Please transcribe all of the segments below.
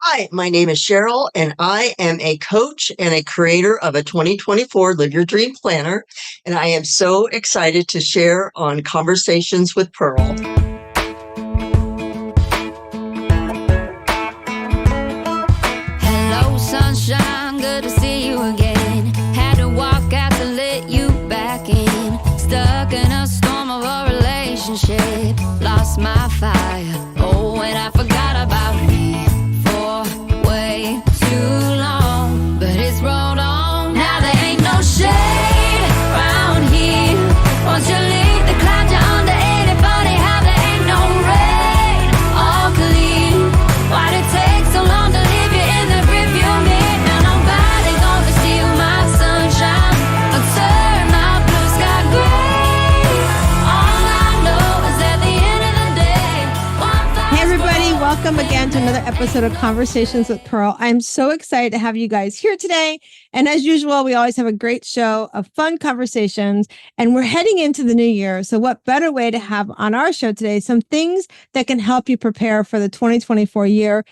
Hi, my name is Cheryl, and I am a coach and a creator of a 2024 Live Your Dream Planner. And I am so excited to share on Conversations with Pearl. Hello, sunshine, good to see you again. Had to walk out to let you back in. Stuck in a storm of a relationship. Lost my fire. Oh, and I forgot about me for way too long. But it's rolled on. Now there ain't no shade around here. Won't you leave the clouds you're under? Ain't it funny how there ain't no rain or clean? Why'd it take so long to leave you in the rearview mirror? Now nobody gonna steal my sunshine or turn my blue sky gray. All I know is at the end of the day, Hey everybody, welcome again to another episode of Conversations with Pearl. I'm so excited to have you guys here today. And as usual, we always have a great show of fun conversations, and we're heading into the new year. So what better way to have on our show today, some things that can help you prepare for the 2024 year.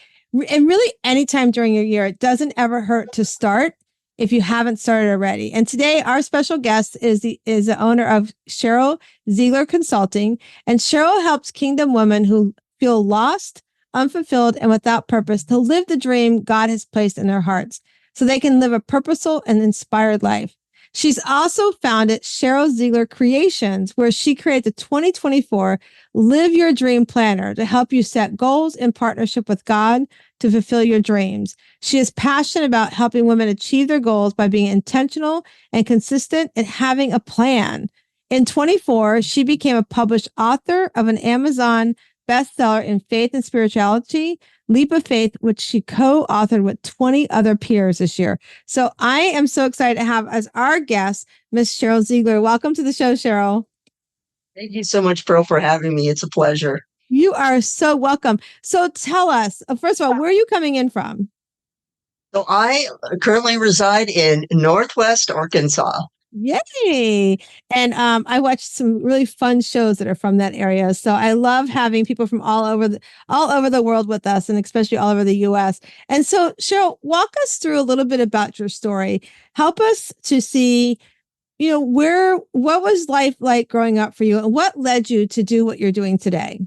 And really anytime during your year, it doesn't ever hurt to start if you haven't started already. And today our special guest is the owner of Cheryl Ziegler Consulting. And Cheryl helps Kingdom women who feel lost, unfulfilled, and without purpose to live the dream God has placed in their hearts so they can live a purposeful and inspired life. She's also founded Cheryl Ziegler Creations, where she created the 2024 Live Your Dream Planner to help you set goals in partnership with God to fulfill your dreams. She is passionate about helping women achieve their goals by being intentional and consistent and having a plan. In 24, she became a published author of an Amazon bestseller in Faith and Spirituality, Leap of Faith, which she co-authored with 20 other peers this year. So I am so excited to have as our guest, Miss Cheryl Ziegler. Welcome to the show, Cheryl. Thank you so much, Pearl, for having me. It's a pleasure. You are so welcome. So tell us, first of all, where are you coming in from? So I currently reside in Northwest Arkansas. Yay. And I watched some really fun shows that are from that area. So I love having people from all over the world with us, and especially all over the US. And so Cheryl, walk us through a little bit about your story. Help us to see, what was life like growing up for you, and what led you to do what you're doing today?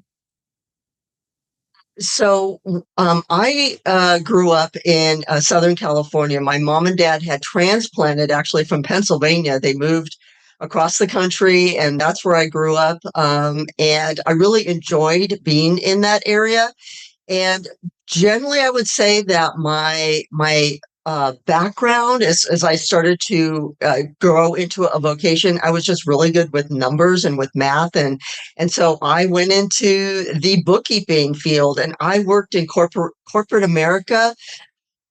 So I grew up in Southern California. My mom and dad had transplanted actually from Pennsylvania. They moved across the country, and that's where I grew up. And I really enjoyed being in that area. And generally, I would say that my background as I started to grow into a vocation, I was just really good with numbers and with math, and so I went into the bookkeeping field, and I worked in corporate America.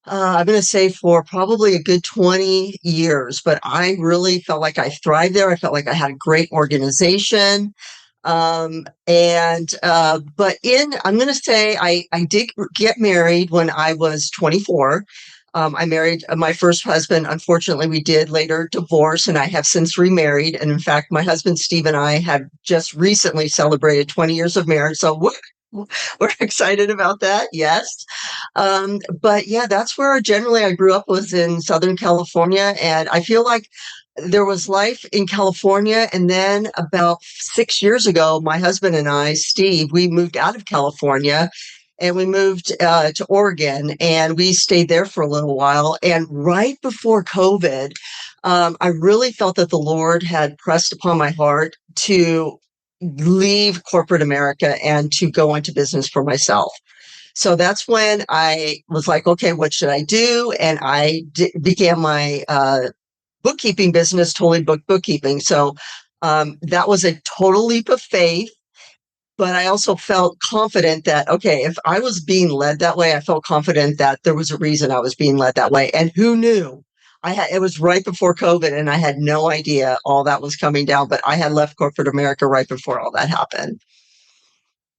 I'm going to say for probably a good 20 years, but I really felt like I thrived there. I felt like I had a great organization. I'm going to say I did get married when I was 24. I married my first husband. Unfortunately, we did later divorce, and I have since remarried. And in fact, my husband, Steve, and I have just recently celebrated 20 years of marriage. So we're excited about that. Yes. But yeah, that's where generally I grew up, was in Southern California. And I feel like there was life in California. And then about 6 years ago, my husband and I, Steve, we moved out of California and we moved to Oregon, and we stayed there for a little while. And right before COVID, I really felt that the Lord had pressed upon my heart to leave corporate America and to go into business for myself. So that's when I was like, okay, what should I do? And I began my bookkeeping business, totally bookkeeping. So that was a total leap of faith. But I also felt confident that, okay, if I was being led that way, I felt confident that there was a reason I was being led that way. And who knew? It was right before COVID, and I had no idea all that was coming down, but I had left corporate America right before all that happened.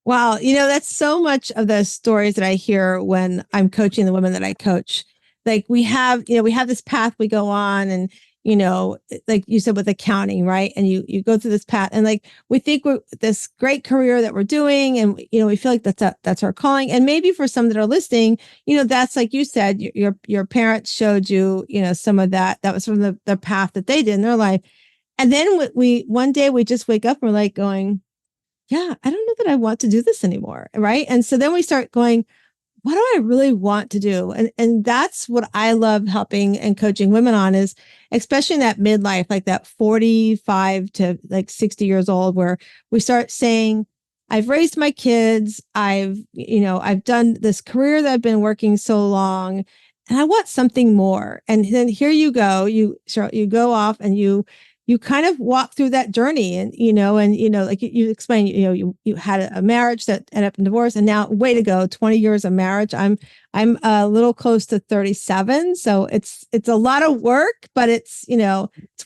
Wow. That's so much of the stories that I hear when I'm coaching the women that I coach. Like we have this path we go on, and, like you said with accounting, right? And you go through this path, and like we think we're this great career that we're doing, and we feel like that's our calling. And maybe for some that are listening, that's like you said, your parents showed you, some of that was from the path that they did in their life. And then we one day we just wake up and we're like going, yeah, I don't know that I want to do this anymore, right? And so then we start going, what do I really want to do? And that's what I love helping and coaching women on, is especially in that midlife, like that 45 to like 60 years old, where we start saying, I've raised my kids. I've done this career that I've been working so long, and I want something more. And then here you go, you go off and you kind of walk through that journey, and like you explained, you had a marriage that ended up in divorce, and now way to go, 20 years of marriage. I'm a little close to 37, so it's a lot of work, but it's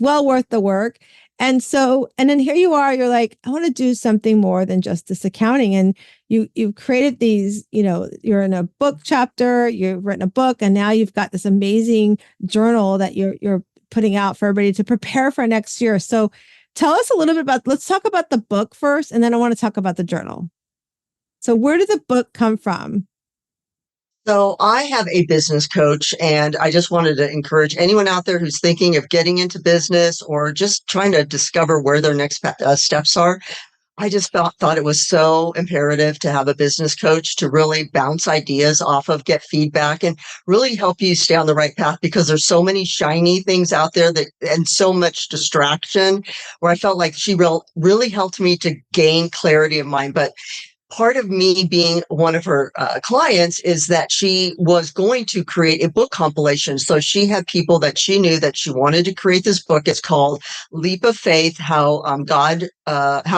well worth the work. And then here you are, you're like, I want to do something more than just this accounting. And you've created these, you're in a book chapter, you've written a book, and now you've got this amazing journal that you're putting out for everybody to prepare for next year. So tell us a little bit let's talk about the book first, and then I want to talk about the journal. So where did the book come from? So I have a business coach, and I just wanted to encourage anyone out there who's thinking of getting into business or just trying to discover where their next steps are. I just thought it was so imperative to have a business coach to really bounce ideas off of, get feedback, and really help you stay on the right path, because there's so many shiny things out there and so much distraction, where I felt like she really helped me to gain clarity of mind. But part of me being one of her clients is that she was going to create a book compilation. So she had people that she knew that she wanted to create this book. It's called Leap of Faith, how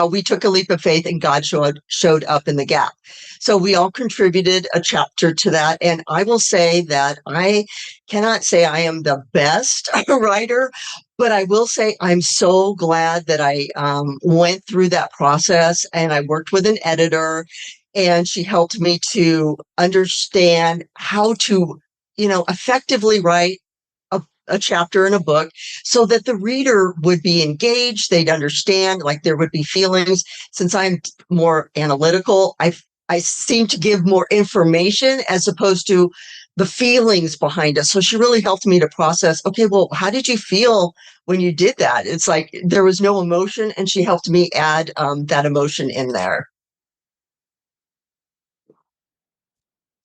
we took a leap of faith and God showed up in the gap. So we all contributed a chapter to that. And I will say that I cannot say I am the best writer, but I will say I'm so glad that I went through that process, and I worked with an editor, and she helped me to understand how to, effectively write a chapter in a book so that the reader would be engaged. They'd understand, like there would be feelings. Since I'm more analytical, I seem to give more information as opposed to the feelings behind it. So she really helped me to process, okay, well, how did you feel when you did that? It's like there was no emotion, and she helped me add that emotion in there.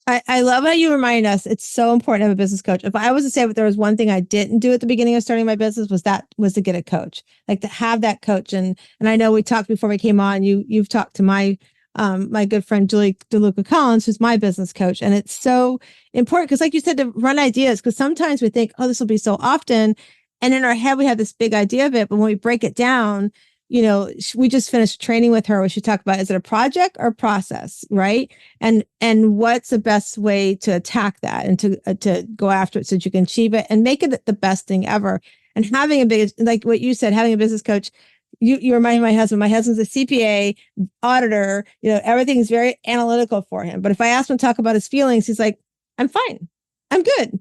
I love how you remind us it's so important to have a business coach. If I was to say if there was one thing I didn't do at the beginning of starting my business, was to get a coach, like to have that coach. And I know we talked before we came on, you've talked to my good friend, Julie DeLuca Collins, who's my business coach. And it's so important because, like you said, to run ideas, because sometimes we think, oh, this will be so often. And in our head, we have this big idea of it. But when we break it down, we just finished training with her where she talked about, is it a project or process, right? And what's the best way to attack that and to go after it so that you can achieve it and make it the best thing ever. And having a big, like what you said, having a business coach, you remind my husband. My husband's a CPA auditor. Everything's very analytical for him. But if I ask him to talk about his feelings, he's like, "I'm fine, I'm good."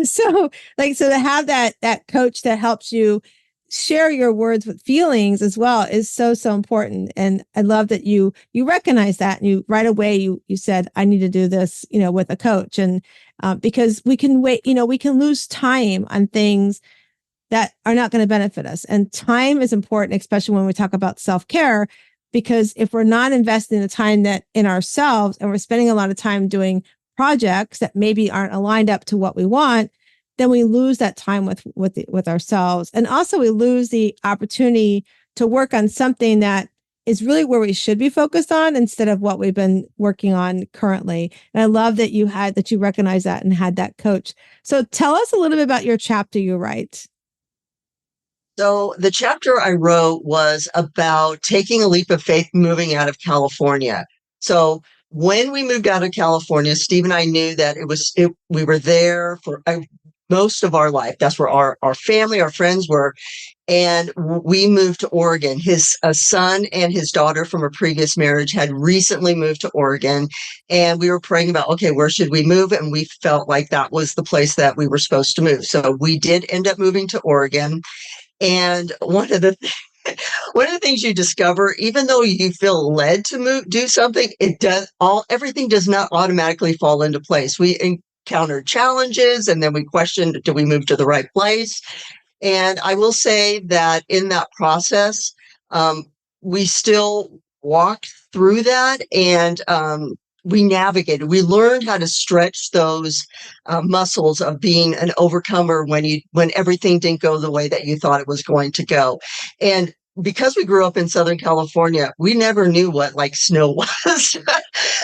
So to have that coach that helps you share your words with feelings as well is so important. And I love that you recognize that, and you right away you said, I need to do this, with a coach, and because we can wait, we can lose time on things that are not going to benefit us. And time is important, especially when we talk about self-care, because if we're not investing the time that in ourselves, and we're spending a lot of time doing projects that maybe aren't aligned up to what we want, then we lose that time with ourselves. And also we lose the opportunity to work on something that is really where we should be focused on instead of what we've been working on currently. And I love that you recognize that and had that coach. So tell us a little bit about your chapter you write. So the chapter I wrote was about taking a leap of faith, moving out of California. So when we moved out of California, Steve and I knew that we were there for most of our life. That's where our family, our friends were. And we moved to Oregon. His son and his daughter from a previous marriage had recently moved to Oregon. And we were praying about, okay, where should we move? And we felt like that was the place that we were supposed to move. So we did end up moving to Oregon. And one of the things you discover, even though you feel led to do something, everything does not automatically fall into place. We encountered challenges, and then we questioned, do we move to the right place? And I will say that in that process, we still walked through that, and we navigated. We learned how to stretch those muscles of being an overcomer when everything didn't go the way that you thought it was going to go. And because we grew up in Southern California, we never knew what like snow was.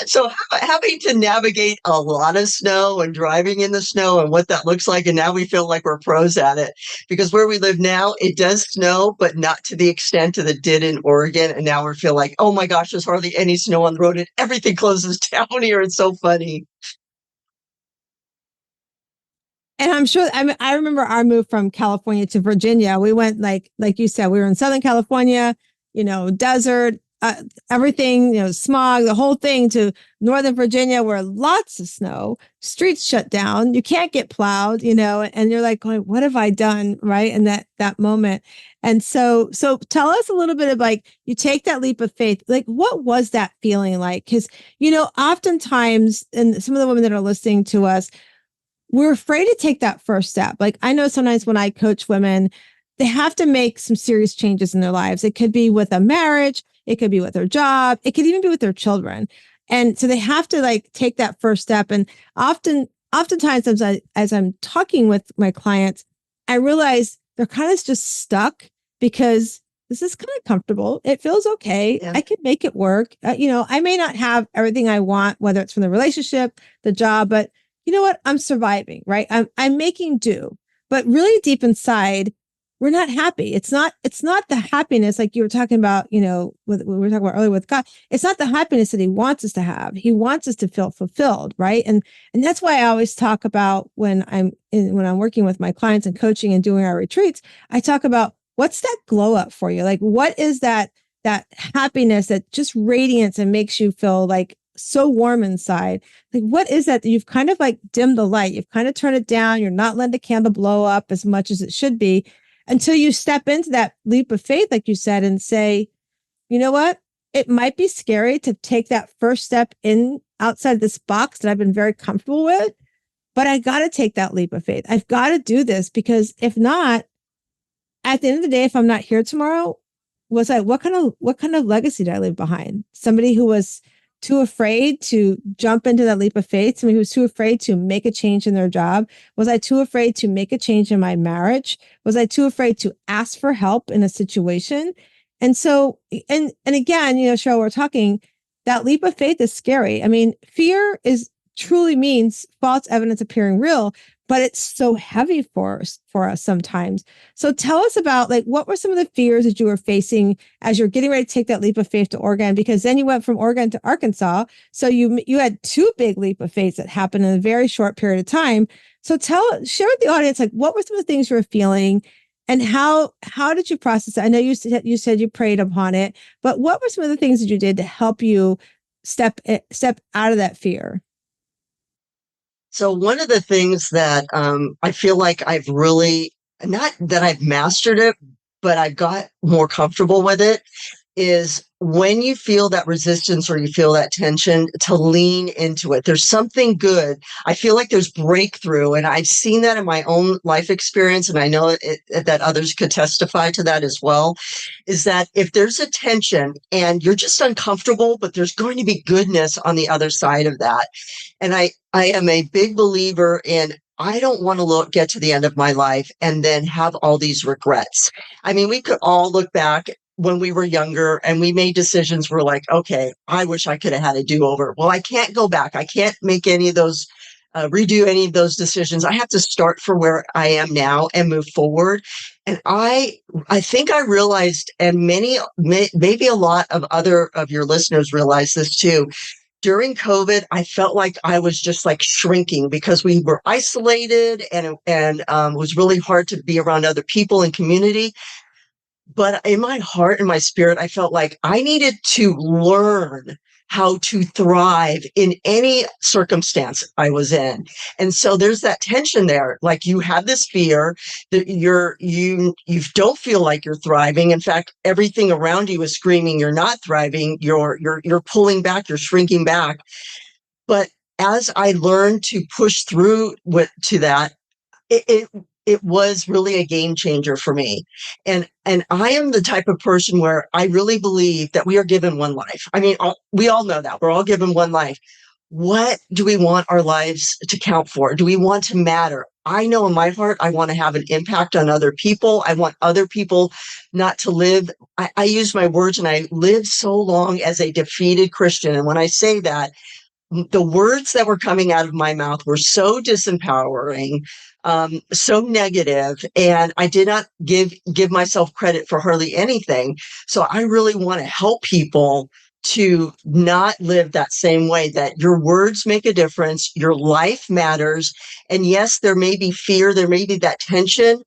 So having to navigate a lot of snow and driving in the snow and what that looks like, and now we feel like we're pros at it, because where we live now, it does snow, but not to the extent that it did in Oregon. And now we feel like, oh my gosh, there's hardly any snow on the road and everything closes down here. It's so funny. And I'm sure, I remember our move from California to Virginia. We went like you said, we were in Southern California, desert, everything, smog, the whole thing, to Northern Virginia where lots of snow, streets shut down, you can't get plowed, and you're like going, what have I done? Right. In that moment. And so tell us a little bit of like, you take that leap of faith, like what was that feeling like? Because, oftentimes, and some of the women that are listening to us, we're afraid to take that first step. Like I know sometimes when I coach women, they have to make some serious changes in their lives. It could be with a marriage, it could be with their job, it could even be with their children. And so they have to like take that first step. And oftentimes as I'm talking with my clients, I realize they're kind of just stuck because this is kind of comfortable. It feels okay. Yeah. I can make it work. I may not have everything I want, whether it's from the relationship, the job, but you know what? I'm surviving, right? I'm making do, but really deep inside, we're not happy. It's not the happiness like you were talking about, what we were talking about earlier with God. It's not the happiness that he wants us to have. He wants us to feel fulfilled, right? And that's why I always talk about when I'm working with my clients and coaching and doing our retreats, I talk about what's that glow up for you? Like, what is that happiness that just radiates and makes you feel like so warm inside? Like, what is that you've kind of like dimmed the light? You've kind of turned it down. You're not letting the candle blow up as much as it should be until you step into that leap of faith, like you said, and say, you know what? It might be scary to take that first step in outside this box that I've been very comfortable with, but I got to take that leap of faith. I've got to do this, because if not, at the end of the day, if I'm not here tomorrow, what kind of legacy did I leave behind? Somebody who was too afraid to jump into that leap of faith? Somebody who was too afraid to make a change in their job? Was I too afraid to make a change in my marriage? Was I too afraid to ask for help in a situation? And so, and again, Cheryl, we're talking, that leap of faith is scary. I mean, fear truly means false evidence appearing real, but it's so heavy for us sometimes. So tell us about, like, what were some of the fears that you were facing as you're getting ready to take that leap of faith to Oregon? Because then you went from Oregon to Arkansas. So you had two big leap of faith that happened in a very short period of time. So share with the audience, like, what were some of the things you were feeling and how did you process it? I know you said you prayed upon it, but what were some of the things that you did to help you step out of that fear? So one of the things that I feel like I've really, not that I've mastered it, but I've got more comfortable with it, is when you feel that resistance or you feel that tension, to lean into it. There's something good. I feel like there's breakthrough, and I've seen that in my own life experience, and I know that others could testify to that as well, is that if there's a tension and you're just uncomfortable, but there's going to be goodness on the other side of that. And I am a big believer in, I don't want to get to the end of my life and then have all these regrets. I mean, we could all look back when we were younger and we made decisions. We're like, okay, I wish I could have had a do-over. Well, I can't go back. I can't make any of those, redo any of those decisions. I have to start from where I am now and move forward. And I think I realized, and maybe a lot of other of your listeners realize this too, During COVID, I felt like I was just like shrinking because we were isolated and it was really hard to be around other people and community. But in my heart and my spirit, I felt like I needed to learn how to thrive in any circumstance I was in. And so there's that tension there. Like you have this fear that you don't feel like you're thriving. In fact, everything around you is screaming you're not thriving. You're pulling back, you're shrinking back. But as I learned to push through to that, it, it it was really a game changer for me. And I am the type of person where I really believe that we are given one life. I mean, we all know that we're all given one life. What do we want our lives to count for? Do we want to matter? I know in my heart, I want to have an impact on other people. I want other people not to live. I use my words, and I lived so long as a defeated Christian. And when I say that, the words that were coming out of my mouth were so disempowering, so negative, and I did not give myself credit for hardly anything. So I really want to help people to not live that same way, that your words make a difference, your life matters. And yes, there may be fear, there may be that tension.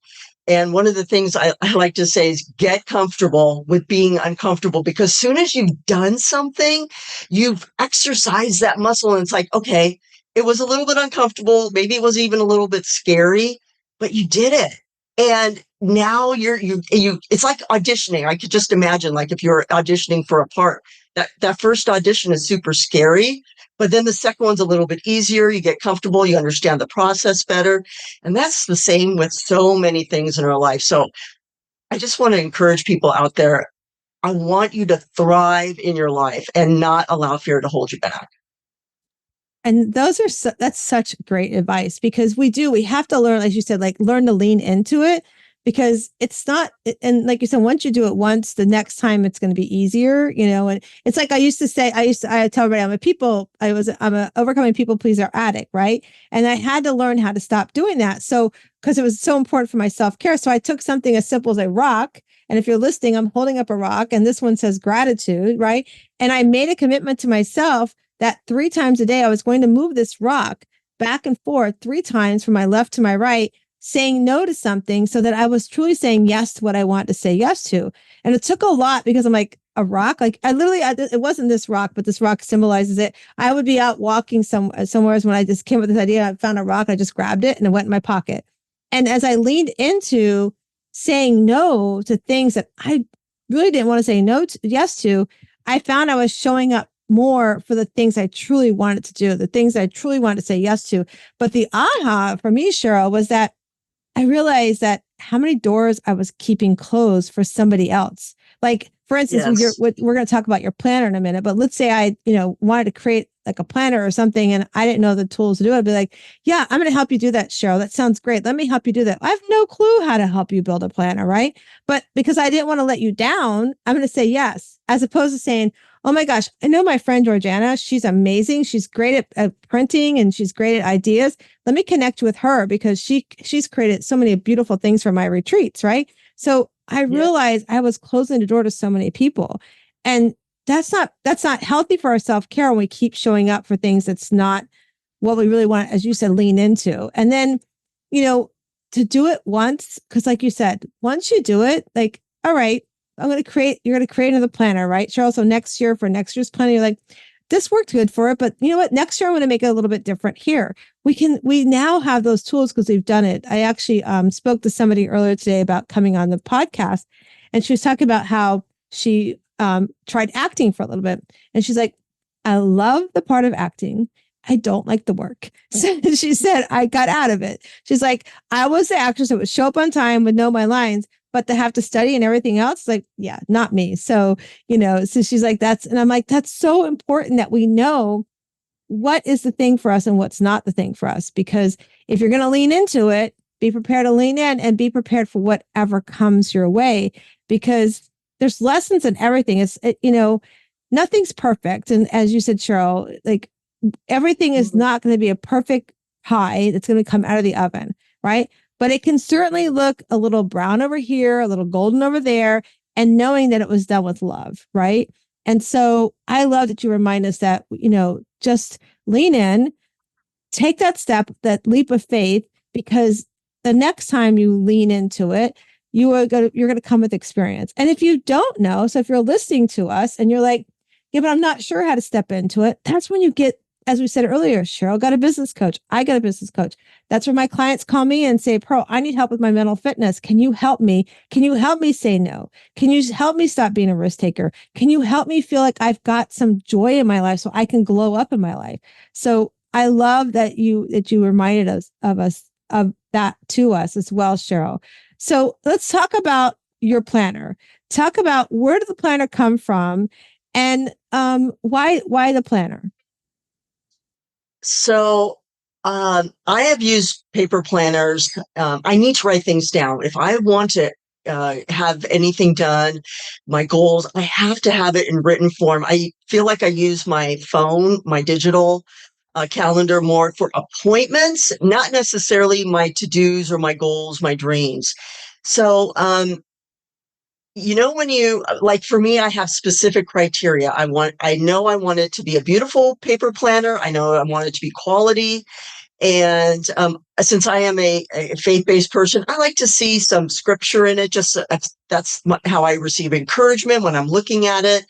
And one of the things I like to say is get comfortable with being uncomfortable, because soon as you've done something, you've exercised that muscle, and it's like, okay, it was a little bit uncomfortable. Maybe it was even a little bit scary, but you did it. And now it's like auditioning. I could just imagine, like, if you're auditioning for a part, that first audition is super scary, but then the second one's a little bit easier. You get comfortable, you understand the process better. And that's the same with so many things in our life. So I just want to encourage people out there. I want you to thrive in your life and not allow fear to hold you back. And that's such great advice, because we have to learn, as you said, like learn to lean into it, because it's not, and like you said, once you do it once, the next time it's going to be easier, and it's like I tell everybody, I'm a overcoming people pleaser addict, right? And I had to learn how to stop doing that. So, because it was so important for my self-care. So I took something as simple as a rock. And if you're listening, I'm holding up a rock, and this one says gratitude, right? And I made a commitment to myself that 3 times a day, I was going to move this rock back and forth 3 times from my left to my right, saying no to something, so that I was truly saying yes to what I wanted to say yes to. And it took a lot, because I'm like, a rock? Like it wasn't this rock, but this rock symbolizes it. I would be out walking somewhere when I just came up with this idea. I found a rock, I just grabbed it and it went in my pocket. And as I leaned into saying no to things that I really didn't want to say yes to, I found I was showing up more for the things I truly wanted to do, the things I truly wanted to say yes to. But the aha for me, Cheryl, was that I realized that how many doors I was keeping closed for somebody else. Like, for instance, Yes. we're going to talk about your planner in a minute, but let's say I, wanted to create like a planner or something, and I didn't know the tools to do it. I'd be like, yeah, I'm going to help you do that, Cheryl. That sounds great. Let me help you do that. I have no clue how to help you build a planner, right? But because I didn't want to let you down, I'm going to say yes, as opposed to saying, oh my gosh, I know my friend Georgiana. She's amazing. She's great at printing, and she's great at ideas. Let me connect with her, because she's created so many beautiful things for my retreats, right? So I realized I was closing the door to so many people, and that's not healthy for our self-care when we keep showing up for things that's not what we really want, as you said, lean into. And then, to do it once, because like you said, once you do it, like, all right, you're going to create another planner, right, Cheryl? So next year, for next year's planner, you're like, this worked good for it, but you know what? Next year, I'm going to make it a little bit different here. We now have those tools because we've done it. I actually spoke to somebody earlier today about coming on the podcast, and she was talking about how she tried acting for a little bit. And she's like, I love the part of acting. I don't like the work. So she said, I got out of it. She's like, I was the actress that would show up on time, would know my lines, but to have to study and everything else, like, yeah, not me. So, so she's like, and I'm like, that's so important that we know what is the thing for us and what's not the thing for us. Because if you're going to lean into it, be prepared to lean in and be prepared for whatever comes your way, because there's lessons in everything. Nothing's perfect. And as you said, Cheryl, like everything is not going to be a perfect pie that's going to come out of the oven, right? But it can certainly look a little brown over here, a little golden over there, and knowing that it was done with love, right? And so I love that you remind us that, just lean in, take that step, that leap of faith, because the next time you lean into it, you're going to come with experience. And if you don't know, so if you're listening to us and you're like, yeah, but I'm not sure how to step into it, that's when you get, as we said earlier, Cheryl got a business coach. I got a business coach. That's where my clients call me and say, Pearl, I need help with my mental fitness. Can you help me? Can you help me say no? Can you help me stop being a risk taker? Can you help me feel like I've got some joy in my life so I can glow up in my life? So I love that you reminded us of that to us as well, Cheryl. So let's talk about your planner. Talk about, where did the planner come from, and why the planner? So I have used paper planners. I need to write things down. If I want to have anything done, my goals, I have to have it in written form. I feel like I use my phone, my digital calendar more for appointments, not necessarily my to-dos or my goals, my dreams. So, when you, like, for me, I have specific criteria. I know I want it to be a beautiful paper planner. I know I want it to be quality. And since I am a faith-based person, I like to see some scripture in it. Just that's how I receive encouragement when I'm looking at it.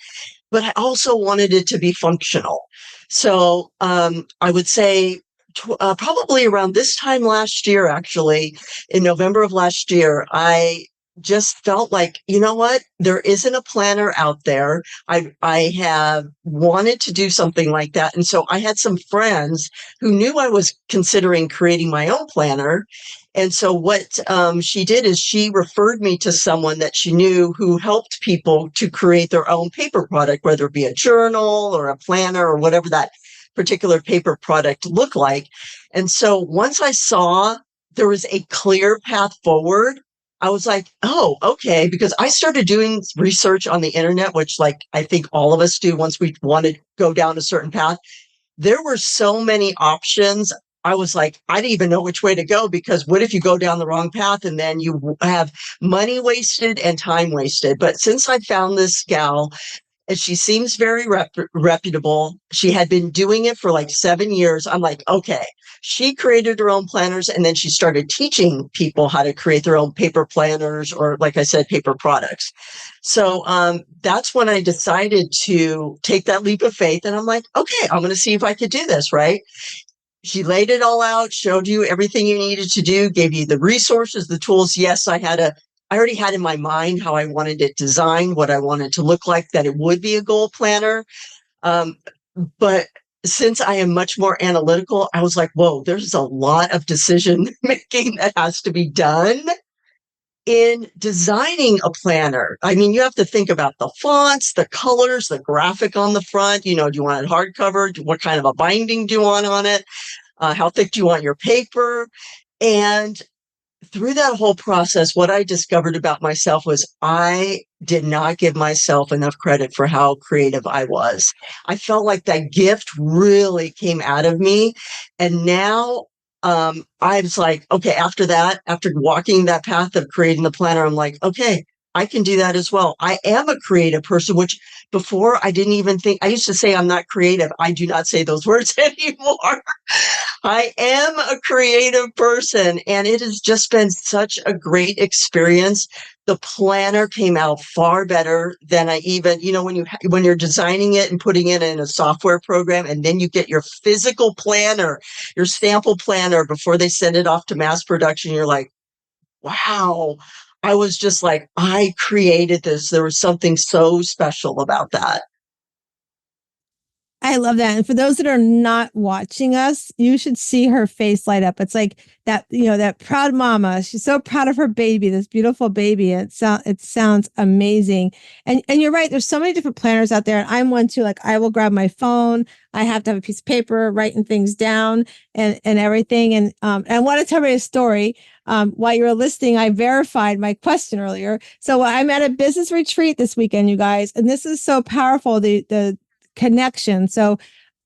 But I also wanted it to be functional. So I would say probably around this time last year, actually, in November of last year, I just felt like, you know what? There isn't a planner out there. I have wanted to do something like that. And so I had some friends who knew I was considering creating my own planner. And so what she did is she referred me to someone that she knew who helped people to create their own paper product, whether it be a journal or a planner or whatever that particular paper product looked like. And so once I saw there was a clear path forward, I was like, oh, okay, because I started doing research on the internet, which, like, I think all of us do once we want to go down a certain path. There were so many options. I was like, I didn't even know which way to go, because what if you go down the wrong path and then you have money wasted and time wasted? But since I found this gal, and she seems very reputable. She had been doing it for like 7 years. I'm like, okay. She created her own planners, and then she started teaching people how to create their own paper planners, or, like I said, paper products. So that's when I decided to take that leap of faith. And I'm like, okay, I'm going to see if I could do this, right? She laid it all out, showed you everything you needed to do, gave you the resources, the tools. Yes, I already had in my mind how I wanted it designed, what I wanted to look like, that it would be a goal planner. But since I am much more analytical, I was like, whoa, there's a lot of decision making that has to be done in designing a planner. I mean, you have to think about the fonts, the colors, the graphic on the front. Do you want it hardcover? What kind of a binding do you want on it? How thick do you want your paper? And through that whole process, what I discovered about myself was I did not give myself enough credit for how creative I was. I felt like that gift really came out of me. And now I was like, okay, after that, after walking that path of creating the planner, I'm like, okay, I can do that as well. I am a creative person, which before I didn't even think. I used to say I'm not creative. I do not say those words anymore. I am a creative person, and it has just been such a great experience. The planner came out far better than I even, when you're designing it and putting it in a software program, and then you get your physical planner, your sample planner before they send it off to mass production. You're like, wow. I was just like, I created this. There was something so special about that. I love that. And for those that are not watching us, you should see her face light up. It's like that, that proud mama. She's so proud of her baby, this beautiful baby. It sounds amazing. And you're right. There's so many different planners out there. And I'm one too. Like, I will grab my phone. I have to have a piece of paper, writing things down and everything. And I want to tell you a story. While you were listening, I verified my question earlier. So I'm at a business retreat this weekend, you guys, and this is so powerful. The connection. So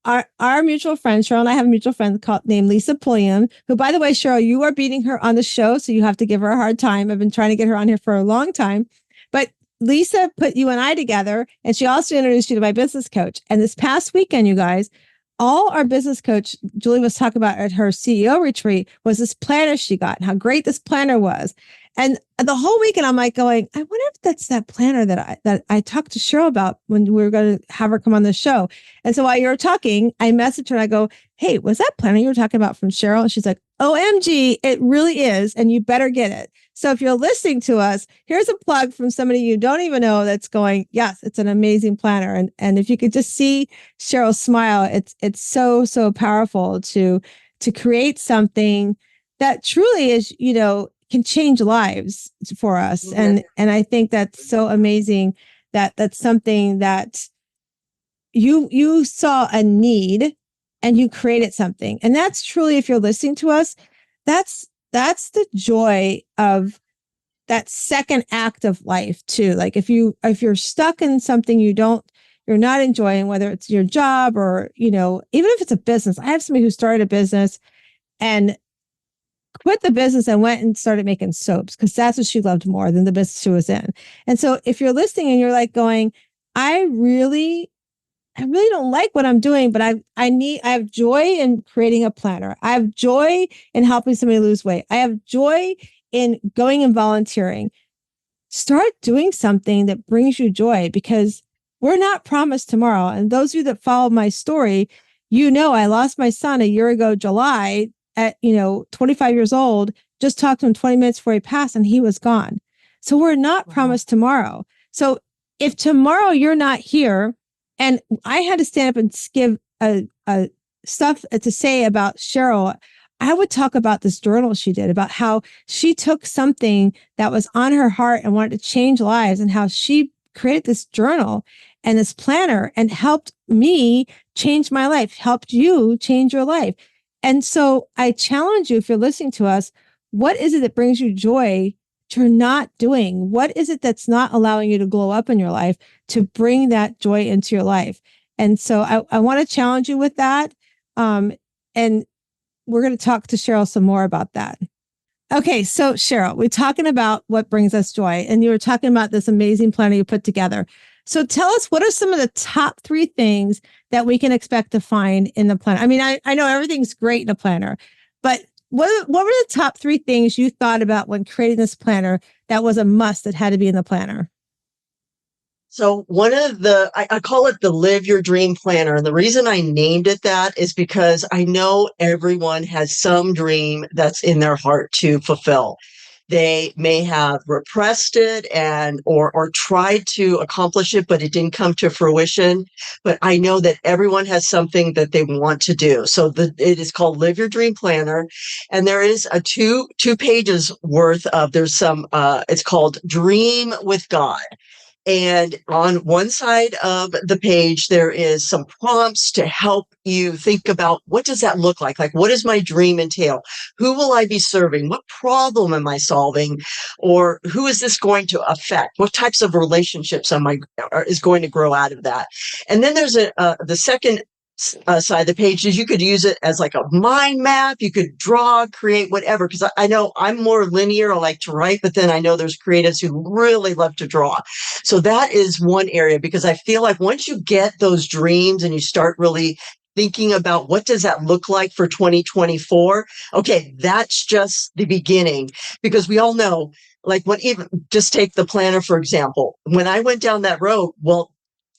our mutual friend, Cheryl and I have a mutual friend named Lisa Pulliam, who, by the way, Cheryl, you are beating her on the show. So you have to give her a hard time. I've been trying to get her on here for a long time. But Lisa put you and I together, and she also introduced you to my business coach. And this past weekend, you guys, all our business coach, Julie, was talking about at her CEO retreat was this planner she got and how great this planner was. And the whole weekend, I'm like going, I wonder if that's that planner that I talked to Cheryl about when we were going to have her come on the show. And so while you were talking, I messaged her and I go, hey, was that planner you were talking about from Cheryl? And she's like, OMG, it really is. And you better get it. So if you're listening to us, here's a plug from somebody you don't even know that's going, yes, it's an amazing planner. And if you could just see Cheryl smile, it's so, so powerful to create something that truly is, can change lives for us. Mm-hmm. And I think that's so amazing that's something that you saw a need and you created something. And that's truly, if you're listening to us, that's the joy of that second act of life too. Like if you're stuck in something you're not enjoying, whether it's your job or, even if it's a business. I have somebody who started a business and quit the business and went and started making soaps because that's what she loved more than the business she was in. And so if you're listening and you're like going, I really don't like what I'm doing, but I have joy in creating a planner. I have joy in helping somebody lose weight. I have joy in going and volunteering. Start doing something that brings you joy because we're not promised tomorrow. And those of you that follow my story, I lost my son a year ago, July at, 25 years old, just talked to him 20 minutes before he passed and he was gone. So we're not promised tomorrow. So if tomorrow you're not here, and I had to stand up and give a stuff to say about Cheryl, I would talk about this journal she did, about how she took something that was on her heart and wanted to change lives and how she created this journal and this planner and helped me change my life, helped you change your life. And so I challenge you, if you're listening to us, what is it that brings you joy you're not doing? What is it that's not allowing you to glow up in your life to bring that joy into your life? And so I want to challenge you with that. And we're going to talk to Cheryl some more about that. Okay. So Cheryl, we're talking about what brings us joy. And you were talking about this amazing planner you put together. So tell us, what are some of the top 3 things that we can expect to find in the planner? I mean, I know everything's great in a planner, but what were the top 3 things you thought about when creating this planner that was a must that had to be in the planner? So one of I call it the Live Your Dream Planner. And the reason I named it that is because I know everyone has some dream that's in their heart to fulfill. They may have repressed it or tried to accomplish it, but it didn't come to fruition. But I know that everyone has something that they want to do. So it is called Live Your Dream Planner. And there is a two pages worth of, there's some, it's called Dream with God. And on one side of the page, there is some prompts to help you think about, what does that look like? Like, what does my dream entail? Who will I be serving? What problem am I solving? Or who is this going to affect? What types of relationships is going to grow out of that? And then there's the second side of the page is you could use it as like a mind map. You could draw, create, whatever. Because I know I'm more linear. I like to write, but then I know there's creatives who really love to draw. So that is one area, because I feel like once you get those dreams and you start really thinking about what does that look like for 2024, okay, that's just the beginning. Because we all know, like, even just take the planner, for example. When I went down that road, well,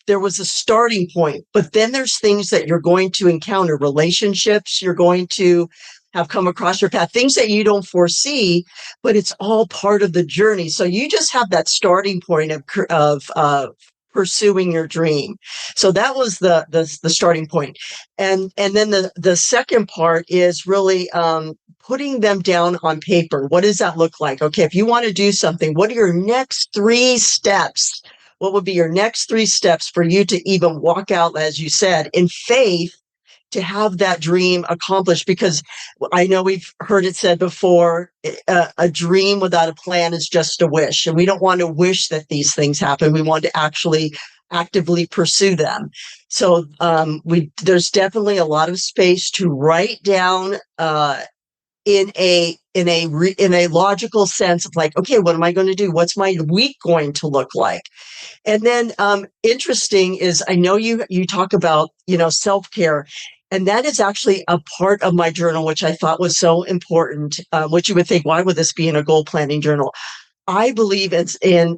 there was a starting point, but then there's things that you're going to encounter, relationships you're going to have come across your path, things that you don't foresee, but it's all part of the journey. So you just have that starting point of pursuing your dream. So that was the starting point. And then the second part is really putting them down on paper. What does that look like? Okay, if you want to do something, what are your next 3 steps? What would be your next 3 steps for you to even walk out, as you said, in faith to have that dream accomplished? Because I know we've heard it said before, a dream without a plan is just a wish. And we don't want to wish that these things happen. We want to actually actively pursue them. So there's definitely a lot of space to write down in a logical sense of like, okay, what am I going to do? What's my week going to look like? And then interesting is I know you talk about, self-care. And that is actually a part of my journal, which I thought was so important, which you would think, why would this be in a goal planning journal? I believe it's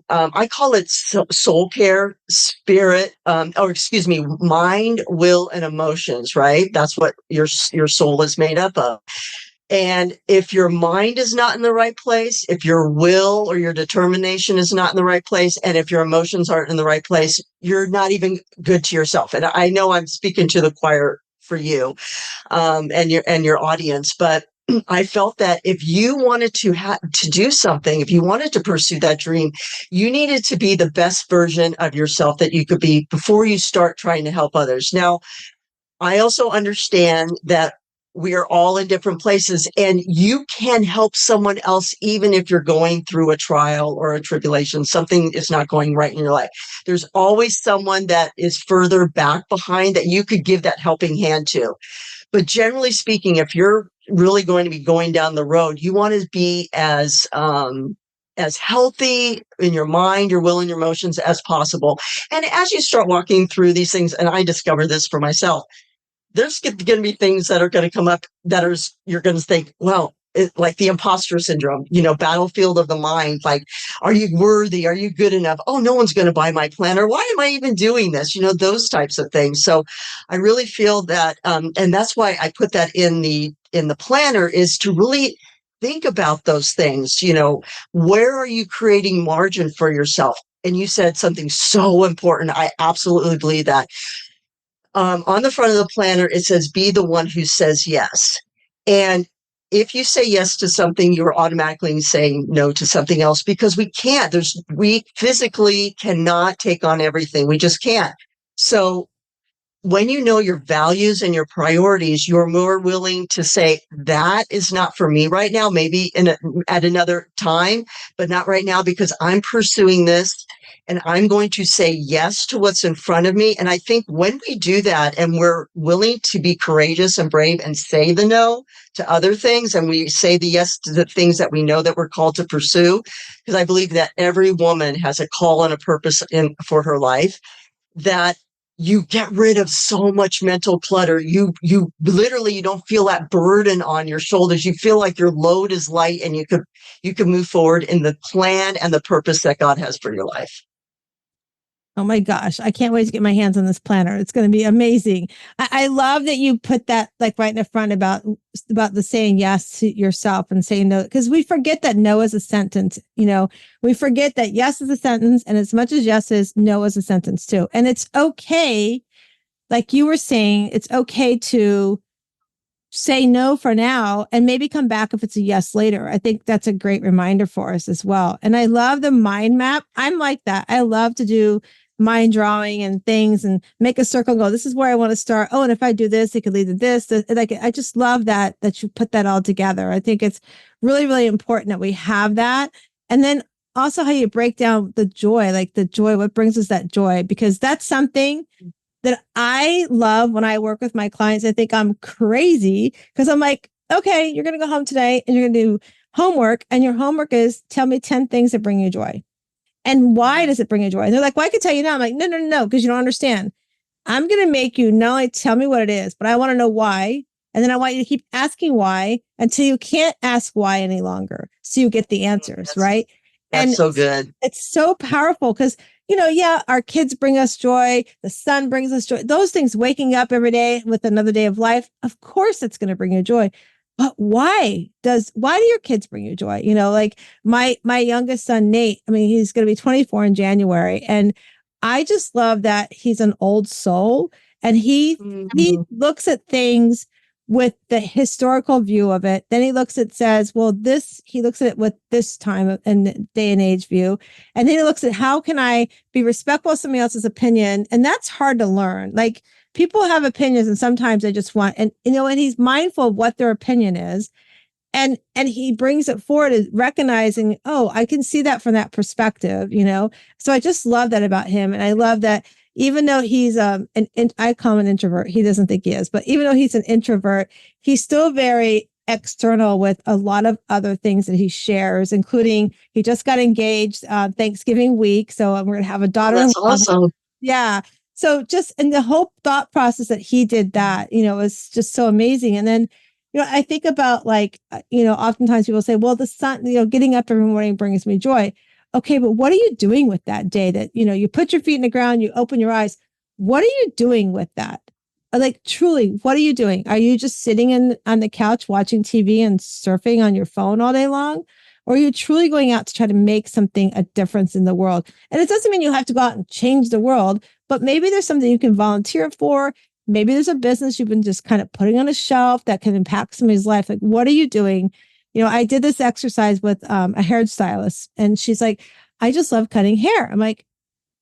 I call it soul care, spirit, or excuse me, mind, will, and emotions, right? That's what your soul is made up of. And if your mind is not in the right place, if your will or your determination is not in the right place, and if your emotions aren't in the right place, you're not even good to yourself. And I know I'm speaking to the choir for you, and your audience, but I felt that if you wanted to do something, if you wanted to pursue that dream, you needed to be the best version of yourself that you could be before you start trying to help others. Now, I also understand that we are all in different places, and you can help someone else even if you're going through a trial or a tribulation, something is not going right in your life. There's always someone that is further back behind that you could give that helping hand to. But generally speaking, if you're really going to be going down the road, you want to be as healthy in your mind, your will, and your emotions as possible. And as you start walking through these things, and I discovered this for myself, there's going to be things that are going to come up you're going to think, well, like the imposter syndrome, battlefield of the mind. Like, are you worthy? Are you good enough? Oh, no one's going to buy my planner. Why am I even doing this? Those types of things. So I really feel that, and that's why I put that in the planner, is to really think about those things. Where are you creating margin for yourself? And you said something so important. I absolutely believe that. On the front of the planner, it says, be the one who says yes. And if you say yes to something, you're automatically saying no to something else, because we can't. We physically cannot take on everything. We just can't. So when you know your values and your priorities, you're more willing to say, that is not for me right now, maybe at another time, but not right now, because I'm pursuing this and I'm going to say yes to what's in front of me. And I think when we do that and we're willing to be courageous and brave and say the no to other things, and we say the yes to the things that we know that we're called to pursue, because I believe that every woman has a call and a purpose for her life, that you get rid of so much mental clutter. You literally, you don't feel that burden on your shoulders. You feel like your load is light, and you can move forward in the plan and the purpose that God has for your life. Oh my gosh, I can't wait to get my hands on this planner. It's going to be amazing. I love that you put that like right in the front about the saying yes to yourself and saying no, because we forget that no is a sentence. We forget that yes is a sentence, and as much as yes is, no is a sentence too. And it's okay, like you were saying, it's okay to say no for now and maybe come back if it's a yes later. I think that's a great reminder for us as well. And I love the mind map. I'm like that. I love to do mind drawing and things and make a circle and go, this is where I want to start. Oh, and if I do this, it could lead to this. Like, I just love that you put that all together. I think it's really, really important that we have that. And then also how you break down the joy, what brings us that joy, because that's something that I love when I work with my clients. I think I'm crazy because I'm like, okay, you're going to go home today and you're going to do homework, and your homework is tell me 10 things that bring you joy. And why does it bring you joy? And they're like, well, I can tell you now. I'm like, no, because you don't understand. I'm going to make you not only tell me what it is, but I want to know why. And then I want you to keep asking why until you can't ask why any longer. So you get the answers, right? That's so good. It's so powerful because, our kids bring us joy. The sun brings us joy. Those things, waking up every day with another day of life, of course, it's going to bring you joy. But why do your kids bring you joy? Like my youngest son, Nate, he's going to be 24 in January. And I just love that he's an old soul, and he looks at things with the historical view of it. Then he looks at it with this time and day and age view. And then he looks at, how can I be respectful of somebody else's opinion? And that's hard to learn. Like, people have opinions, and sometimes they just want, and he's mindful of what their opinion is. And he brings it forward as recognizing, oh, I can see that from that perspective, So I just love that about him. And I love that even though he's I call him an introvert, he doesn't think he is, but even though he's an introvert, he's still very external with a lot of other things that he shares, including he just got engaged Thanksgiving week. So we're going to have a Oh, daughter. that's awesome. Yeah. So just in the whole thought process that he did that, was just so amazing. And then, I think about like, oftentimes people say, well, the sun, getting up every morning brings me joy. Okay, but what are you doing with that day that, you put your feet in the ground, you open your eyes. What are you doing with that? Like truly, what are you doing? Are you just sitting on the couch watching TV and surfing on your phone all day long? Or are you truly going out to try to make something a difference in the world? And it doesn't mean you have to go out and change the world, but maybe there's something you can volunteer for. Maybe there's a business you've been just kind of putting on a shelf that can impact somebody's life. Like, what are you doing? I did this exercise with a hairstylist, and she's like, I just love cutting hair. I'm like,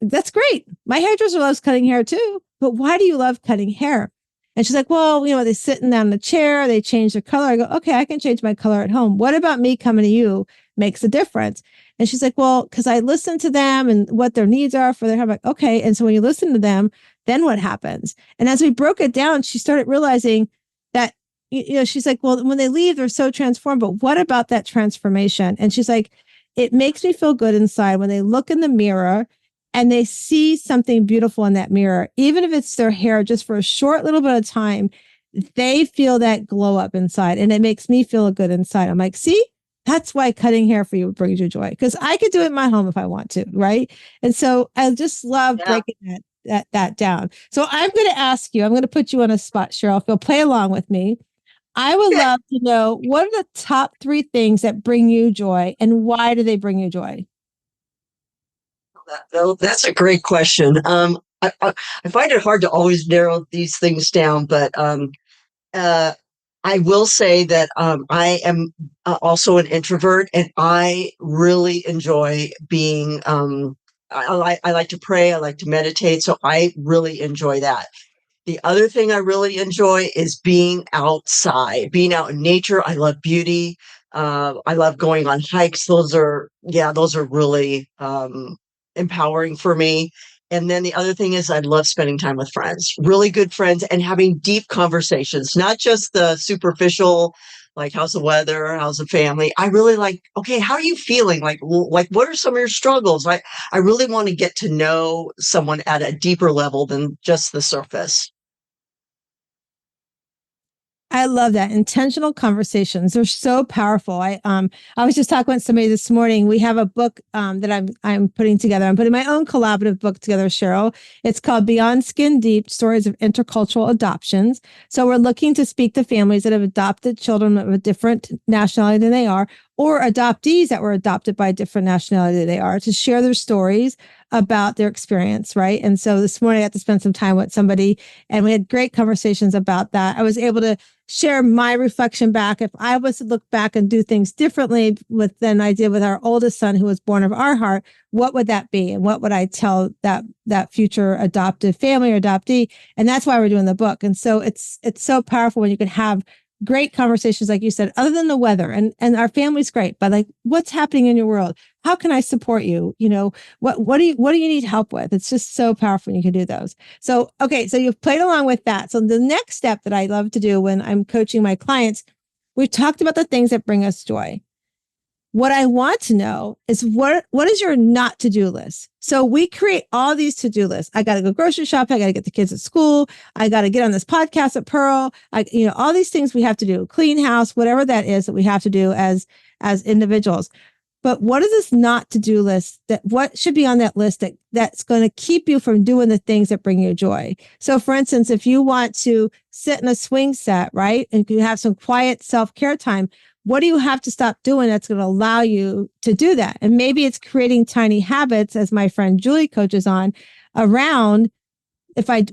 that's great. My hairdresser loves cutting hair too, but why do you love cutting hair? And she's like, well, they sitting down in the chair, they change their color. I go, okay, I can change my color at home. What about me coming to you makes a difference? And she's like, well, because I listen to them and what their needs are for their hair. I'm like, okay. And so when you listen to them, then what happens? And as we broke it down, she started realizing that, she's like, well, when they leave, they're so transformed, but what about that transformation? And she's like, it makes me feel good inside when they look in the mirror and they see something beautiful in that mirror, even if it's their hair just for a short little bit of time, they feel that glow up inside, and it makes me feel good inside. I'm like, see, that's why cutting hair for you brings you joy, because I could do it in my home if I want to, right? And so I just love breaking that down. So I'm going to ask you, I'm going to put you on a spot, Cheryl. If you'll play along with me, I would love to know, what are the top 3 things that bring you joy, and why do they bring you joy? That's a great question. I find it hard to always narrow these things down, but uh, I will say that I am also an introvert, and I really enjoy being. I like to pray. I like to meditate, so I really enjoy that. The other thing I really enjoy is being outside, being out in nature. I love beauty. I love going on hikes. Those are really empowering for me. And then the other thing is I love spending time with friends, really good friends, and having deep conversations, not just the superficial, like how's the weather, how's the family. I really like, okay, how are you feeling? Like what are some of your struggles? I really want to get to know someone at a deeper level than just the surface. I love that. Intentional conversations. They're so powerful. I was just talking with somebody this morning. We have a book that I'm putting together. I'm putting my own collaborative book together, Cheryl. It's called Beyond Skin Deep: Stories of Intercultural Adoptions. So we're looking to speak to families that have adopted children of a different nationality than they are, or adoptees that were adopted by a different nationality than they are, to share their stories about their experience, right? And so this morning I got to spend some time with somebody, and we had great conversations about that. I was able to share my reflection back. If I was to look back and do things differently than I did with our oldest son, who was born of our heart, what would that be? And what would I tell that future adopted family or adoptee? And that's why we're doing the book. And so it's so powerful when you can have great conversations, like you said, other than the weather, and our family's great, but like, what's happening in your world? How can I support you? What do you need help with? It's just so powerful when you can do those. So, okay. So you've played along with that. So the next step that I love to do when I'm coaching my clients, we've talked about the things that bring us joy. What I want to know is what is your not to-do list? So we create all these to-do lists. I got to go grocery shopping. I got to get the kids at school. I got to get on this podcast at Pearl. All these things we have to do, clean house, whatever that is that we have to do as individuals. But what is this not to-do list, what should be on that list that's going to keep you from doing the things that bring you joy? So for instance, if you want to sit in a swing set, right, and you have some quiet self-care time, what do you have to stop doing that's going to allow you to do that? And maybe it's creating tiny habits, as my friend Julie coaches on, around,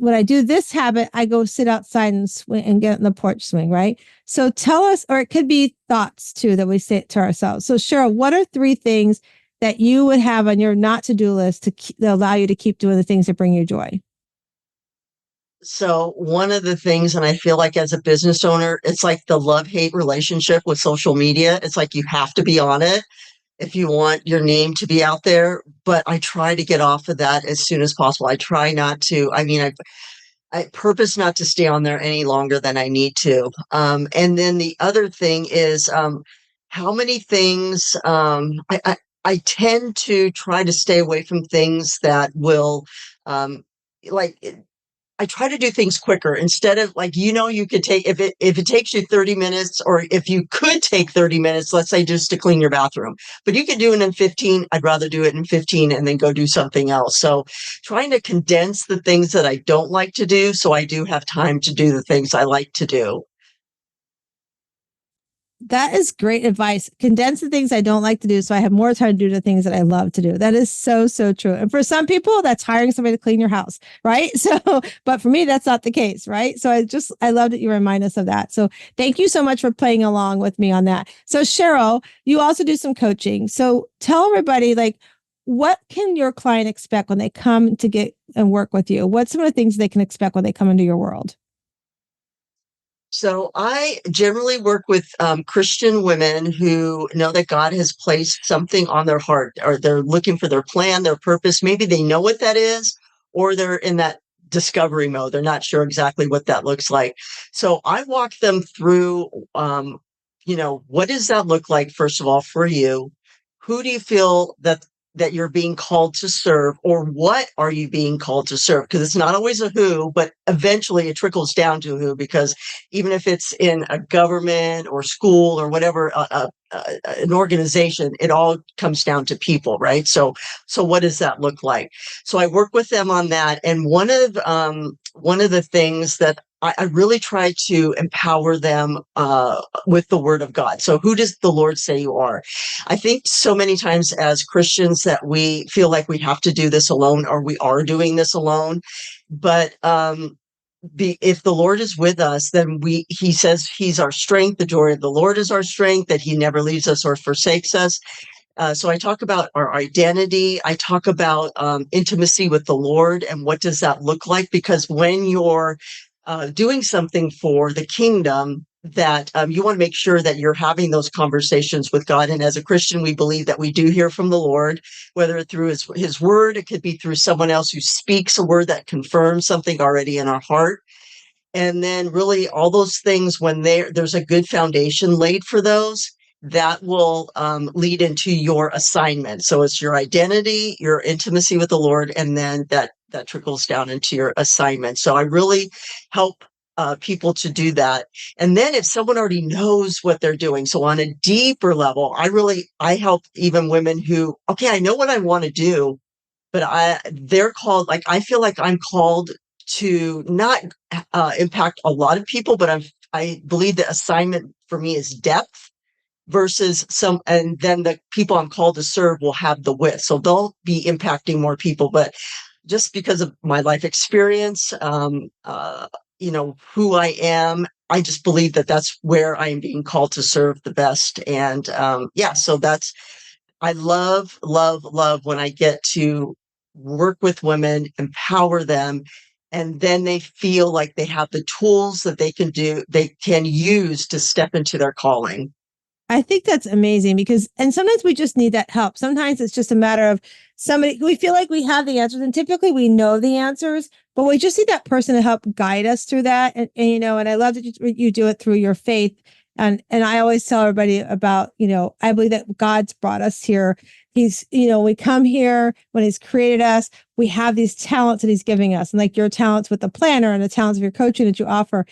when I do this habit, I go sit outside and swing and get in the porch swing, right? So tell us, or it could be thoughts too that we say to ourselves. So Cheryl, what are 3 things that you would have on your not to do list to allow you to keep doing the things that bring you joy? So one of the things, and I feel like as a business owner, it's like the love-hate relationship with social media. It's like you have to be on it if you want your name to be out there. But I try to get off of that as soon as possible. I try not to. I purpose not to stay on there any longer than I need to. And then the other thing is, how many things, I tend to try to stay away from things that will, um, like, I try to do things quicker instead of like, you could take, if it takes you 30 minutes, or if you could take 30 minutes, let's say just to clean your bathroom, but you could do it in 15. I'd rather do it in 15 and then go do something else. So trying to condense the things that I don't like to do, so I do have time to do the things I like to do. That is great advice. Condense the things I don't like to do so I have more time to do the things that I love to do. That is so, so true. And for some people, that's hiring somebody to clean your house, right? So, but for me, that's not the case, right? So I love that you remind us of that. So thank you so much for playing along with me on that. So Cheryl, you also do some coaching. So tell everybody, like, what can your client expect when they come to get and work with you? What's some of the things they can expect when they come into your world? So I generally work with Christian women who know that God has placed something on their heart, or they're looking for their plan, their purpose. Maybe they know what that is, or they're in that discovery mode. They're not sure exactly what that looks like. So I walk them through, what does that look like, first of all, for you? Who do you feel that you're being called to serve, or what are you being called to serve? Because it's not always a who, but eventually it trickles down to who, because even if it's in a government or school or whatever, an organization, it all comes down to people, right? So what does that look like? So I work with them on that. And one of the things that I really try to empower them with the word of God. So who does the Lord say you are? I think so many times as Christians that we feel like we have to do this alone, or we are doing this alone. But if the Lord is with us, then he says he's our strength. The joy of the Lord is our strength, that he never leaves us or forsakes us. So I talk about our identity. I talk about intimacy with the Lord, and what does that look like? Because when you're doing something for the kingdom, that you want to make sure that you're having those conversations with God. And as a Christian, we believe that we do hear from the Lord, whether through his word, it could be through someone else who speaks a word that confirms something already in our heart. And then really all those things, when there's a good foundation laid for those, that will lead into your assignment. So it's your identity, your intimacy with the Lord, and then that trickles down into your assignment. So I really help people to do that. And then if someone already knows what they're doing, so on a deeper level, I help even women who, okay, I know what I want to do, but they're called, like, I feel like I'm called to not impact a lot of people, but I believe the assignment for me is depth versus and then the people I'm called to serve will have the width. So they'll be impacting more people, but just because of my life experience, who I am, I just believe that that's where I am being called to serve the best. And so I love, love, love when I get to work with women, empower them, and then they feel like they have the tools that they can use to step into their calling. I think that's amazing and sometimes we just need that help. Sometimes it's just a matter of somebody, we feel like we have the answers, and typically we know the answers, but we just need that person to help guide us through that. And I love that you do it through your faith. And I always tell everybody about, I believe that God's brought us here. He's, we come here when he's created us, we have these talents that he's giving us, and like your talents with the planner and the talents of your coaching that you offer.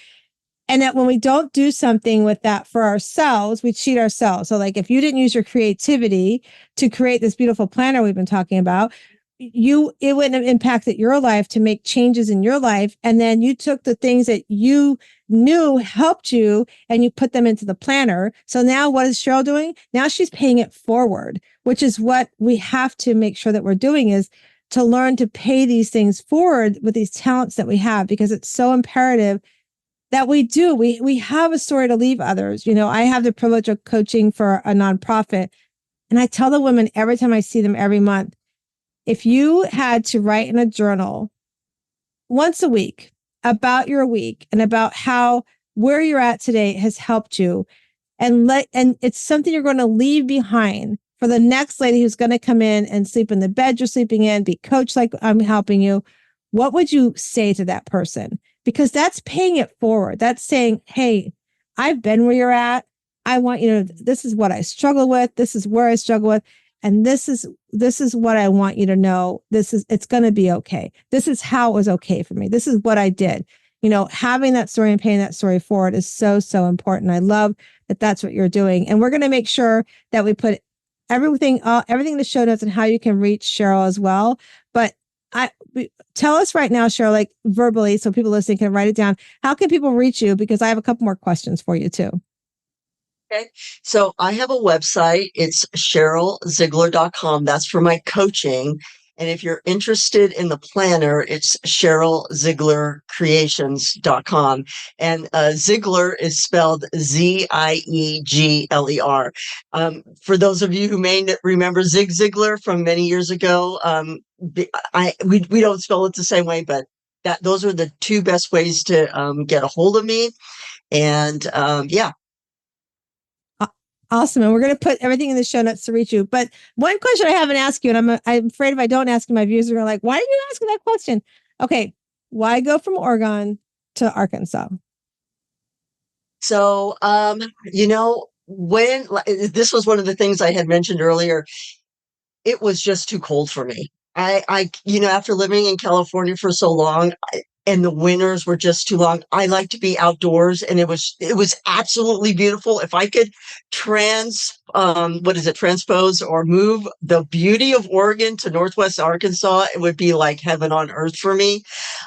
And that when we don't do something with that for ourselves, we cheat ourselves. So like if you didn't use your creativity to create this beautiful planner we've been talking about, it wouldn't have impacted your life to make changes in your life. And then you took the things that you knew helped you and you put them into the planner. So now what is Cheryl doing? Now she's paying it forward, which is what we have to make sure that we're doing, is to learn to pay these things forward with these talents that we have, because it's so imperative that we do. We have a story to leave others. I have the privilege of coaching for a nonprofit, and I tell the women every time I see them every month, if you had to write in a journal once a week about your week and about how where you're at today has helped you, and it's something you're going to leave behind for the next lady who's going to come in and sleep in the bed you're sleeping in, be coached like I'm helping you, what would you say to that person? because that's paying it forward. That's saying, hey, I've been where you're at. I want you to, this is what I struggle with. This is where I struggle with. And this is what I want you to know. It's going to be okay. This is how it was okay for me. This is what I did. Having that story and paying that story forward is so, so important. I love that that's what you're doing. And we're going to make sure that we put everything in the show notes and how you can reach Cheryl as well. But tell us right now, Cheryl, like verbally, so people listening can write it down. How can people reach you? Because I have a couple more questions for you too. Okay. So I have a website. It's CherylZiegler.com. That's for my coaching. And if you're interested in the planner, it's Cheryl Ziegler Creations.com. And Ziegler is spelled Ziegler. For those of you who may remember Zig Ziglar from many years ago, we don't spell it the same way, but those are the two best ways to get a hold of me. And yeah. Awesome. And we're going to put everything in the show notes to reach you. But one question I haven't asked you, and I'm afraid if I don't ask you, my viewers are going to like, why are you asking that question? Okay. Why go from Oregon to Arkansas? So, when this was one of the things I had mentioned earlier, it was just too cold for me. After living in California for so long, and the winters were just too long. I like to be outdoors, and it was absolutely beautiful. If I could transpose or move the beauty of Oregon to Northwest Arkansas, it would be like heaven on earth for me.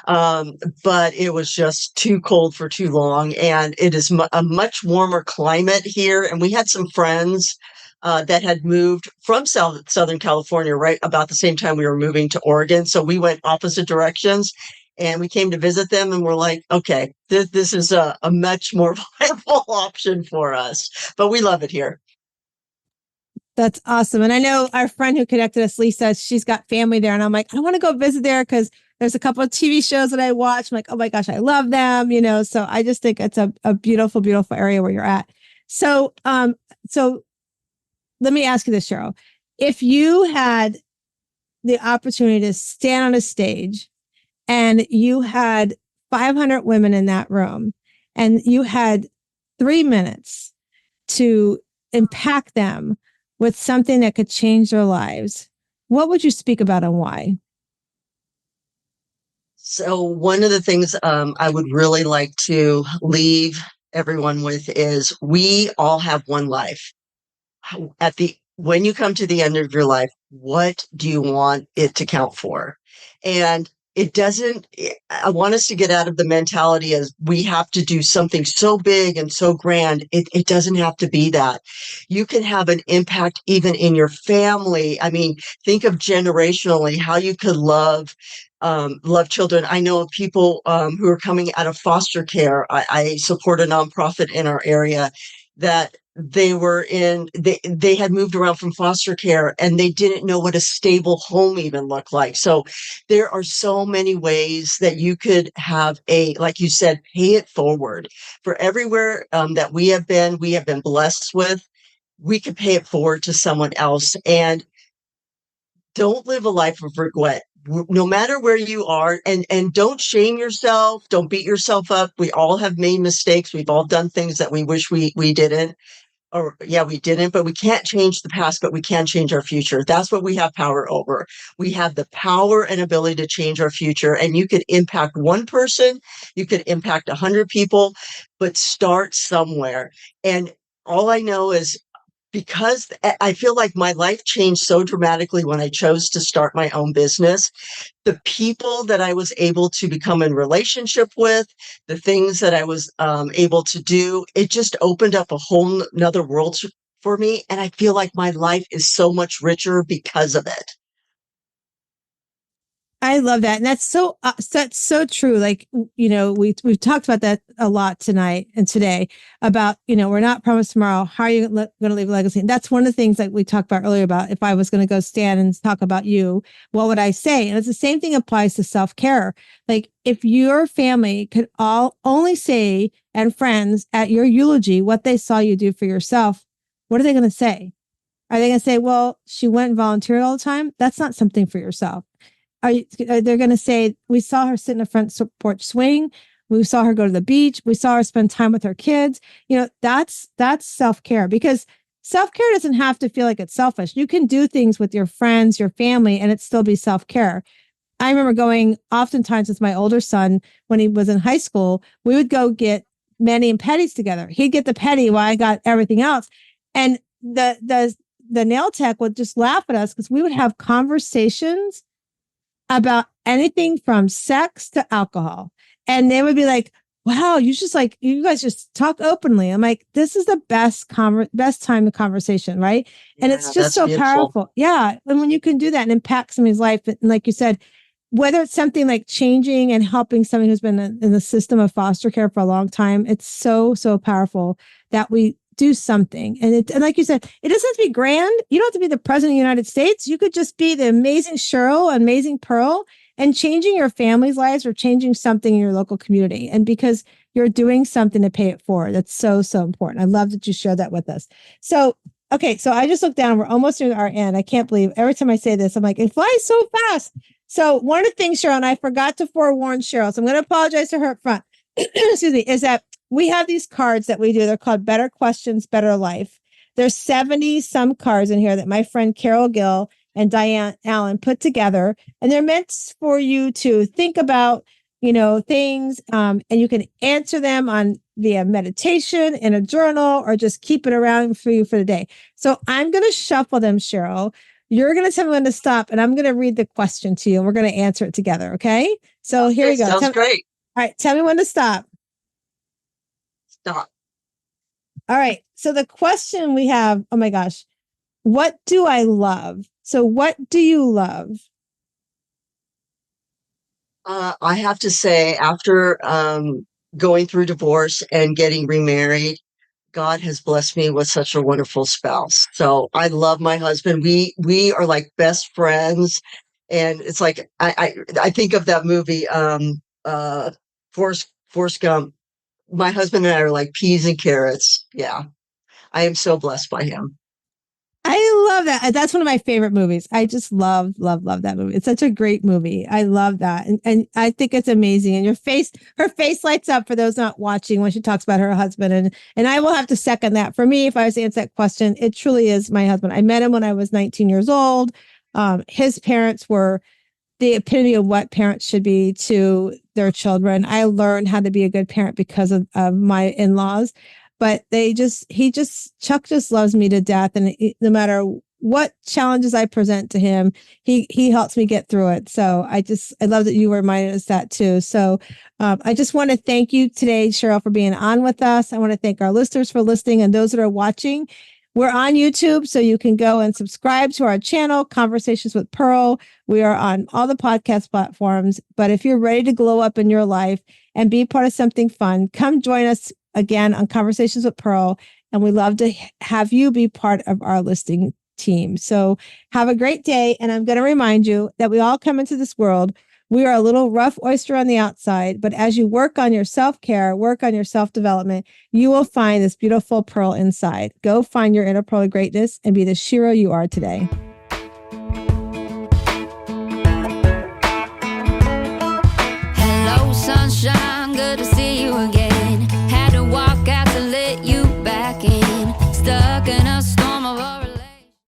But it was just too cold for too long, and it is a much warmer climate here. And we had some friends that had moved from Southern California right about the same time we were moving to Oregon. So we went opposite directions. And we came to visit them, and we're like, okay, this is a much more viable option for us. But we love it here. That's awesome. And I know our friend who connected us, Lisa, she's got family there. And I'm like, I want to go visit there because there's a couple of TV shows that I watch. I'm like, oh my gosh, I love them. So I just think it's a beautiful, beautiful area where you're at. So let me ask you this, Cheryl. If you had the opportunity to stand on a stage and you had 500 women in that room, and you had 3 minutes to impact them with something that could change their lives, what would you speak about and why? So one of the things I would really like to leave everyone with is we all have one life. When you come to the end of your life, what do you want it to count for? And I want us to get out of the mentality as we have to do something so big and so grand. It doesn't have to be that. You can have an impact even in your family. I mean, think of generationally how you could love children. I know of people who are coming out of foster care. I support a nonprofit in our area that they had moved around from foster care, and they didn't know what a stable home even looked like. So there are so many ways that you could have like you said, pay it forward for everywhere that we have been blessed with. We could pay it forward to someone else, and don't live a life of regret. No matter where you are, and don't shame yourself. Don't beat yourself up. We all have made mistakes. We've all done things that we wish we didn't. We didn't, but we can't change the past, but we can change our future. That's what we have power over. We have the power and ability to change our future, and you could impact one person, you could impact 100 people, but start somewhere. And all I know is, because I feel like my life changed so dramatically when I chose to start my own business, the people that I was able to become in relationship with, the things that I was able to do, it just opened up a whole nother world for me. And I feel like my life is so much richer because of it. I love that. And that's so true. Like, we've talked about that a lot tonight and today about, we're not promised tomorrow. How are you going to leave a legacy? And that's one of the things that we talked about earlier about if I was going to go stand and talk about you, what would I say? And it's the same thing applies to self-care. Like if your family could all only say, and friends at your eulogy, what they saw you do for yourself, what are they going to say? Are they going to say, well, she went and volunteered all the time? That's not something for yourself. They're going to say, we saw her sit in a front porch swing, We saw her go to the beach. We saw her spend time with her kids. That's self-care, because self-care doesn't have to feel like it's selfish. You can do things with your friends, your family, and it still be self-care. I remember going oftentimes with my older son when he was in high school. We would go get mani and pedis together. He'd get the pedi while I got everything else. And the nail tech would just laugh at us because we would have conversations about anything from sex to alcohol. And they would be like, wow, you guys just talk openly. I'm like, this is the best time of conversation, right? And Yeah, it's just that's so beautiful. powerful. Yeah. And when you can do that and impact somebody's life, and like you said, whether it's something like changing and helping someone who's been in the system of foster care for a long time, it's so, so powerful that we do something. And like you said, it doesn't have to be grand. You don't have to be the president of the United States. You could just be the amazing Cheryl, amazing Pearl, and changing your family's lives or changing something in your local community. And because you're doing something to pay it forward, that's so, so important. I love that you shared that with us. So, okay. So I just looked down. We're almost near our end. I can't believe every time I say this, I'm like, it flies so fast. So one of the things, Cheryl, and I forgot to forewarn Cheryl, so I'm going to apologize to her up front, excuse me, is that we have these cards that we do. They're called Better Questions, Better Life. There's 70 some cards in here that my friend Carol Gill and Diane Allen put together. And they're meant for you to think about, things, and you can answer them via meditation in a journal or just keep it around for you for the day. So I'm going to shuffle them, Cheryl. You're going to tell me when to stop, and I'm going to read the question to you, and we're going to answer it together. Okay. So here we go. Sounds great. All right. Tell me when to stop. Stop. All right. So the question we have, oh my gosh, what do I love? So what do you love? I have to say, after going through divorce and getting remarried, God has blessed me with such a wonderful spouse. So I love my husband. We are like best friends, and it's like I think of that movie, Forrest Gump. My husband and I are like peas and carrots. Yeah, I am so blessed by him. I love that. That's one of my favorite movies. I just love, love, love that movie. It's such a great movie. I love that. And I think it's amazing. And her face lights up for those not watching when she talks about her husband. And I will have to second that. For me, if I was to answer that question, it truly is my husband. I met him when I was 19 years old. His parents were the epitome of what parents should be to their children. I learned how to be a good parent because of my in-laws. But Chuck just loves me to death. And no matter what challenges I present to him, he helps me get through it. So I love that you reminded us that too. So I just want to thank you today, Cheryl, for being on with us. I want to thank our listeners for listening and those that are watching. We're on YouTube, so you can go and subscribe to our channel, Conversations with Pearl. We are on all the podcast platforms. But if you're ready to glow up in your life and be part of something fun, come join us again on Conversations with Pearl. And we love to have you be part of our listing team. So have a great day. And I'm going to remind you that we all come into this world. We are a little rough oyster on the outside, but as you work on your self-care, work on your self-development, you will find this beautiful pearl inside. Go find your inner pearl of greatness and be the Shiro you are today. Hello, sunshine. Good to see you again.